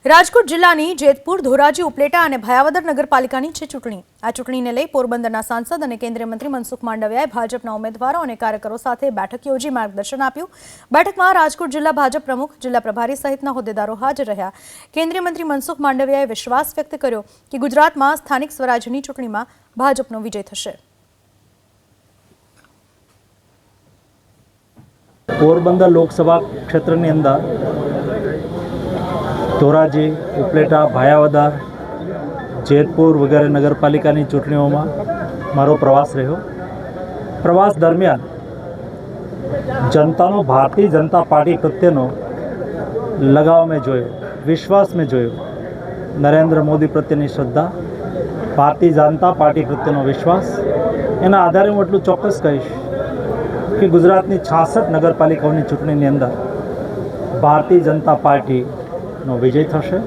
રાજકોટ જિલ્લાની જેતપુર, ધોરાજી, ઉપલેટા અને ભયાવદર નગરપાલિકાની છે ચૂંટણી। આ ચૂંટણીને લઈ પોરબંદરના સાંસદ અને કેન્દ્રીય મંત્રી મનસુખ માંડવિયાએ ભાજપના ઉમેદવારો અને કાર્યકરો સાથે બેઠક યોજી માર્ગદર્શન આપ્યું। બેઠકમાં રાજકોટ જિલ્લા ભાજપ પ્રમુખ, જિલ્લા પ્રભારી સહિતના હોદ્દેદારો હાજર રહ્યા। કેન્દ્રીય મંત્રી મનસુખ માંડવિયાએ વિશ્વાસ વ્યક્ત કર્યો કે ગુજરાતમાં સ્થાનિક સ્વરાજ્યની ચૂંટણીમાં ભાજપનો વિજય થશે। પોરબંદર લોકસભા ક્ષેત્રની અંદર ધોરાજી, ઉપલેટા, ભાયાવદર, જેતપુર વગેરે નગરપાલિકાની ચૂંટણીઓમાં મારો પ્રવાસ રહ્યો। પ્રવાસ દરમિયાન જનતાનો ભારતીય જનતા પાર્ટી પ્રત્યેનો લગાવ મેં જોયો, વિશ્વાસ મેં જોયો, નરેન્દ્ર મોદી પ્રત્યેની શ્રદ્ધા, ભારતીય જનતા પાર્ટી પ્રત્યેનો વિશ્વાસ। એના આધારે હું એટલું ચોક્કસ કહીશ કે ગુજરાતની 66 નગરપાલિકાઓની ચૂંટણીની અંદર ભારતીય જનતા પાર્ટીનો વિજય થશે।